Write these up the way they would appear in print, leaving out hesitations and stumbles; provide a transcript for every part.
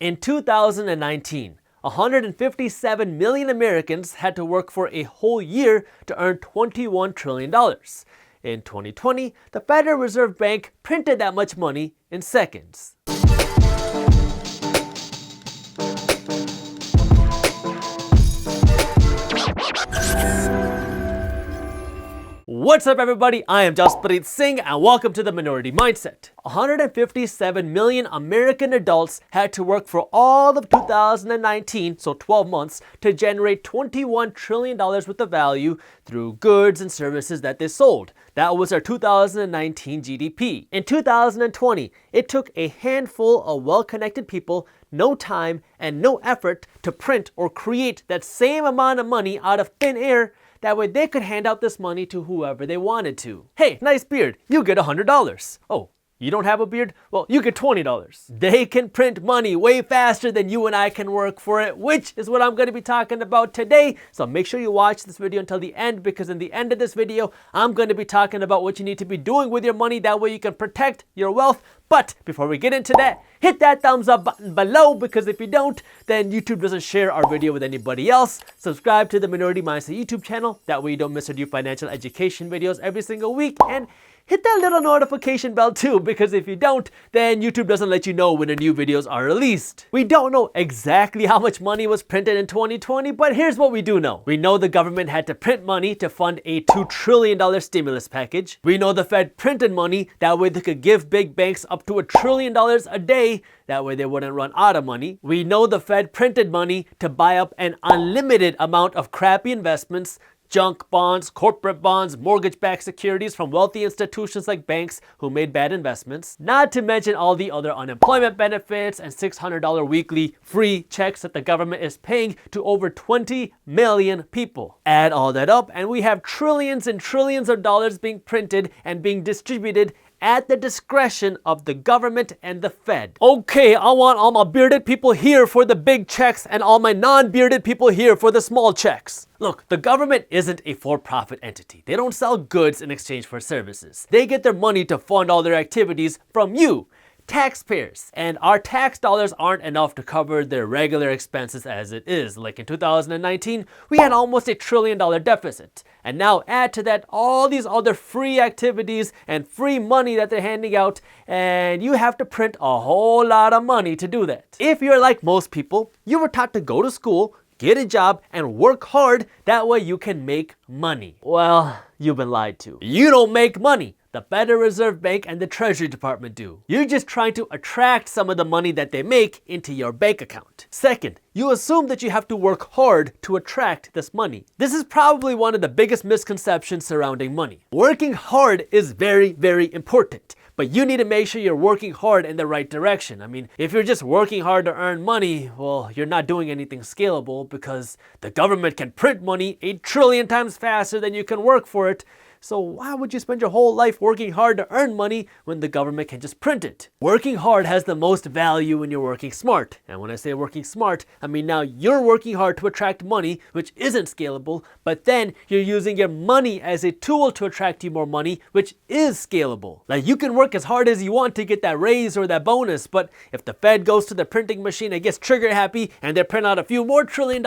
In 2019, 157 million Americans had to work for a whole year to earn $21 trillion. In 2020, the Federal Reserve Bank printed that much money in seconds. What's up, everybody? I am Jaspreet Singh and welcome to the Minority Mindset. 157 million American adults had to work for all of 2019, so 12 months, to generate $21 trillion worth of value through goods and services that they sold. That was our 2019 GDP. In 2020, it took a handful of well-connected people no time and no effort to print or create that same amount of money out of thin air. That way they could hand out this money to whoever they wanted to. Hey, nice beard, you get $100. Oh, you don't have a beard? Well, you get $20. They can print money way faster than you and I can work for it, which is what I'm going to be talking about today. So make sure you watch this video until the end, because in the end of this video, I'm going to be talking about what you need to be doing with your money. That way you can protect your wealth. But before we get into that, hit that thumbs up button below, because if you don't, then YouTube doesn't share our video with anybody else. Subscribe to the Minority Mindset YouTube channel. That way you don't miss our new financial education videos every single week. And hit that little notification bell too, because if you don't, then YouTube doesn't let you know when the new videos are released. We don't know exactly how much money was printed in 2020, but here's what we do know. We know the government had to print money to fund a $2 trillion stimulus package. We know the Fed printed money, that way they could give big banks up to $1 trillion a day. That way they wouldn't run out of money. We know the Fed printed money to buy up an unlimited amount of crappy investments, junk bonds, corporate bonds, mortgage-backed securities from wealthy institutions like banks who made bad investments. Not to mention all the other unemployment benefits and $600 weekly free checks that the government is paying to over 20 million people. Add all that up and we have trillions and trillions of dollars being printed and being distributed at the discretion of the government and the Fed. Okay, I want all my bearded people here for the big checks and all my non-bearded people here for the small checks. Look, the government isn't a for-profit entity. They don't sell goods in exchange for services. They get their money to fund all their activities from you, taxpayers, and our tax dollars aren't enough to cover their regular expenses as it is. Like in 2019, we had almost $1 trillion deficit. And now add to that all these other free activities and free money that they're handing out, and you have to print a whole lot of money to do that. If you're like most people, you were taught to go to school, get a job, and work hard. That way you can make money. Well, you've been lied to. You don't make money. The Federal Reserve Bank and the Treasury Department do. You're just trying to attract some of the money that they make into your bank account. Second, you assume that you have to work hard to attract this money. This is probably one of the biggest misconceptions surrounding money. Working hard is very, very important. But you need to make sure you're working hard in the right direction. I mean, if you're just working hard to earn money, well, you're not doing anything scalable, because the government can print money 8 trillion times faster than you can work for it. So why would you spend your whole life working hard to earn money when the government can just print it? Working hard has the most value when you're working smart. And when I say working smart, I mean now you're working hard to attract money, which isn't scalable, but then you're using your money as a tool to attract you more money, which is scalable. Like, you can work as hard as you want to get that raise or that bonus, but if the Fed goes to the printing machine and gets trigger happy and they print out a few more $1 trillion,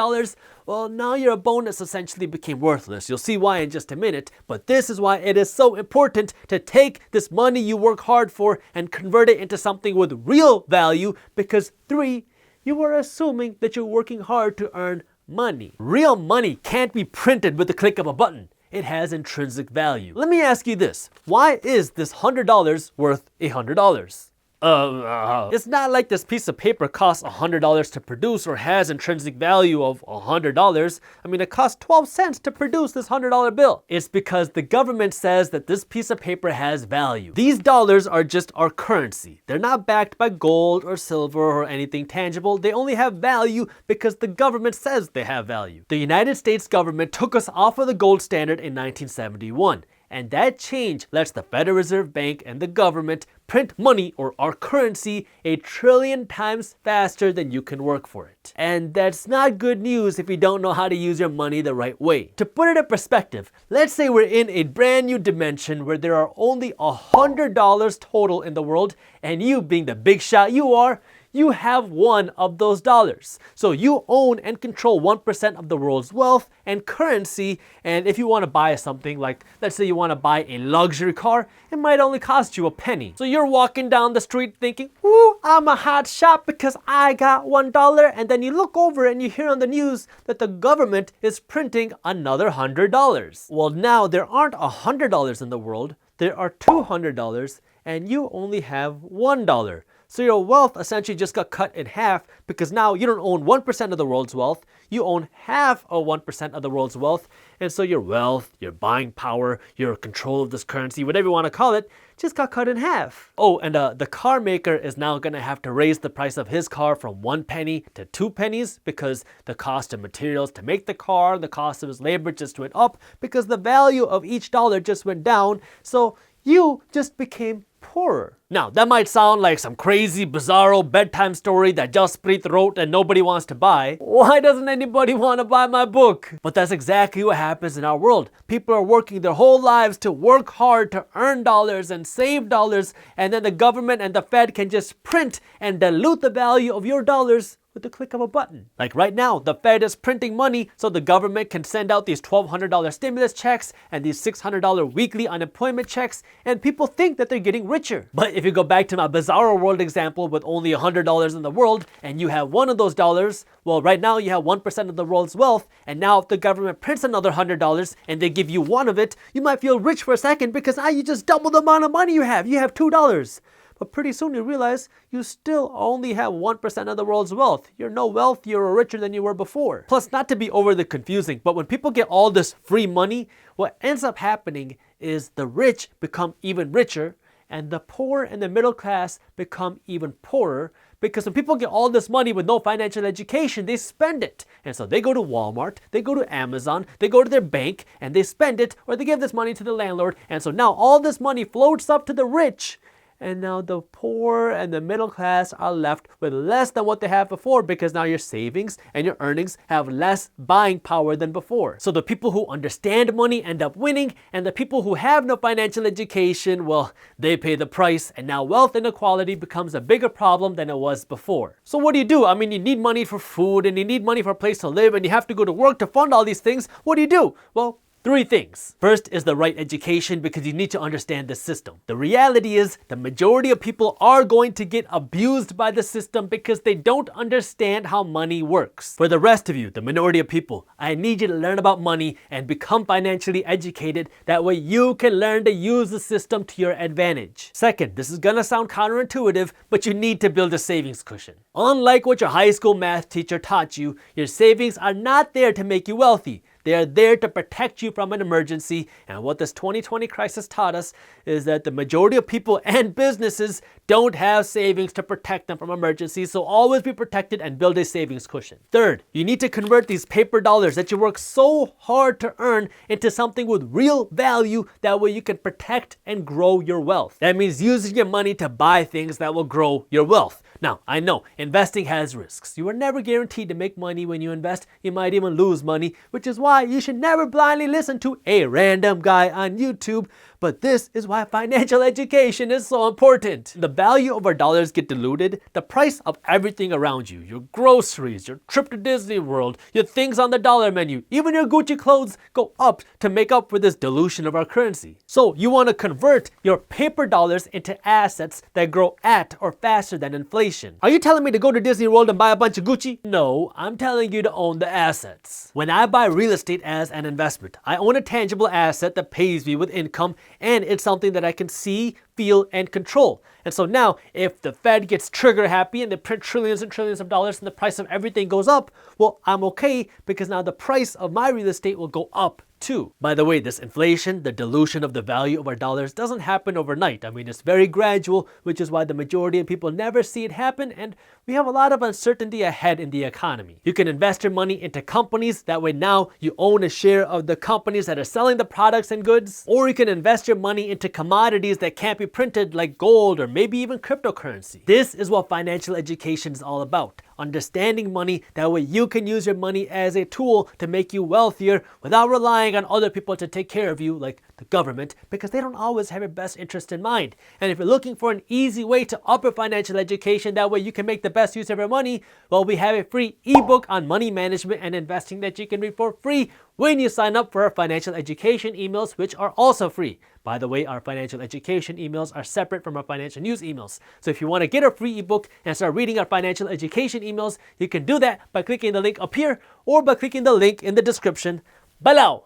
well, now your bonus essentially became worthless. You'll see why in just a minute, but this is why it is so important to take this money you work hard for and convert it into something with real value, because 3, you are assuming that you're working hard to earn money. Real money can't be printed with the click of a button. It has intrinsic value. Let me ask you this. Why is this $100 worth $100? It's not like this piece of paper costs $100 to produce or has intrinsic value of $100. I mean, it costs 12 cents to produce this $100 bill. It's because the government says that this piece of paper has value. These dollars are just our currency. They're not backed by gold or silver or anything tangible. They only have value because the government says they have value. The United States government took us off of the gold standard in 1971. And that change lets the Federal Reserve Bank and the government print money, or our currency, 1 trillion times faster than you can work for it. And that's not good news if you don't know how to use your money the right way. To put it in perspective, let's say we're in a brand new dimension where there are only $100 total in the world, and you, being the big shot you are, you have one of those dollars. So you own and control 1% of the world's wealth and currency. And if you want to buy something like, let's say you want to buy a luxury car, it might only cost you a penny. So you're walking down the street thinking, "Ooh, I'm a hot shot because I got $1. And then you look over and you hear on the news that the government is printing another $100. Well, now there aren't $100 in the world, there are $200, and you only have $1. So your wealth essentially just got cut in half because now you don't own 1% of the world's wealth, you own half of 1% of the world's wealth, and so your wealth, your buying power, your control of this currency, whatever you want to call it, just got cut in half. Oh, and the car maker is now going to have to raise the price of his car from 1 penny to 2 pennies because the cost of materials to make the car, the cost of his labor just went up because the value of each dollar just went down. So you just became poorer. Now, that might sound like some crazy, bizarro bedtime story that Jaspreet wrote and nobody wants to buy. Why doesn't anybody want to buy my book? But that's exactly what happens in our world. People are working their whole lives to work hard to earn dollars and save dollars, and then the government and the Fed can just print and dilute the value of your dollars with the click of a button. Like right now, the Fed is printing money so the government can send out these $1,200 stimulus checks and these $600 weekly unemployment checks, and people think that they're getting richer. But if you go back to my bizarro world example with only $100 in the world and you have one of those dollars, well, right now you have 1% of the world's wealth, and now if the government prints another $100 and they give you one of it, you might feel rich for a second because now you just double the amount of money you have. You have $2. But pretty soon you realize you still only have 1% of the world's wealth. You're no wealthier or richer than you were before. Plus, not to be overly confusing, but when people get all this free money, what ends up happening is the rich become even richer and the poor and the middle class become even poorer, because when people get all this money with no financial education, they spend it. And so they go to Walmart, they go to Amazon, they go to their bank and they spend it, or they give this money to the landlord. And so now all this money floats up to the rich. And now the poor and the middle class are left with less than what they had before because now your savings and your earnings have less buying power than before. So the people who understand money end up winning, and the people who have no financial education, well, they pay the price, and now wealth inequality becomes a bigger problem than it was before. So what do? I mean, you need money for food and you need money for a place to live and you have to go to work to fund all these things. What do? Well, 3 things. First is the right education, because you need to understand the system. The reality is the majority of people are going to get abused by the system because they don't understand how money works. For the rest of you, the minority of people, I need you to learn about money and become financially educated. That way you can learn to use the system to your advantage. Second, this is gonna sound counterintuitive, but you need to build a savings cushion. Unlike what your high school math teacher taught you, your savings are not there to make you wealthy. They are there to protect you from an emergency, and what this 2020 crisis taught us is that the majority of people and businesses don't have savings to protect them from emergencies, so always be protected and build a savings cushion. Third, you need to convert these paper dollars that you work so hard to earn into something with real value, that way you can protect and grow your wealth. That means using your money to buy things that will grow your wealth. Now, I know investing has risks. You are never guaranteed to make money when you invest. You might even lose money, which is why you should never blindly listen to a random guy on YouTube. But this is why financial education is so important. The value of our dollars get diluted. The price of everything around you, your groceries, your trip to Disney World, your things on the dollar menu, even your Gucci clothes go up to make up for this dilution of our currency. So you want to convert your paper dollars into assets that grow at or faster than inflation. Are you telling me to go to Disney World and buy a bunch of Gucci? No, I'm telling you to own the assets. When I buy real estate as an investment, I own a tangible asset that pays me with income, and it's something that I can see, feel, and control. And so now, if the Fed gets trigger happy and they print trillions and trillions of dollars and the price of everything goes up, well, I'm okay, because now the price of my real estate will go up too. By the way, this inflation, the dilution of the value of our dollars, doesn't happen overnight. I mean, it's very gradual, which is why the majority of people never see it happen, and we have a lot of uncertainty ahead in the economy. You can invest your money into companies. That way now you own a share of the companies that are selling the products and goods. Or you can invest your money into commodities that can't be printed, like gold or maybe even cryptocurrency. This is what financial education is all about. understanding money. That way you can use your money as a tool to make you wealthier without relying on other people to take care of you, like the government, because they don't always have your best interest in mind. And if you're looking for an easy way to up your financial education, that way you can make the best use of your money, well, we have a free ebook on money management and investing that you can read for free when you sign up for our financial education emails, which are also free. By the way, our financial education emails are separate from our financial news emails. So if you want to get our free ebook and start reading our financial education emails, you can do that by clicking the link up here or by clicking the link in the description below.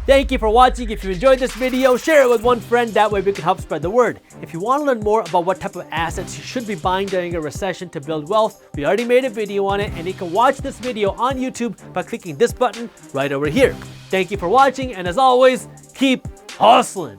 Thank you for watching. If you enjoyed this video, share it with one friend. That way we can help spread the word. If you want to learn more about what type of assets you should be buying during a recession to build wealth, we already made a video on it, and you can watch this video on YouTube by clicking this button right over here. Thank you for watching, and as always, keep hustling.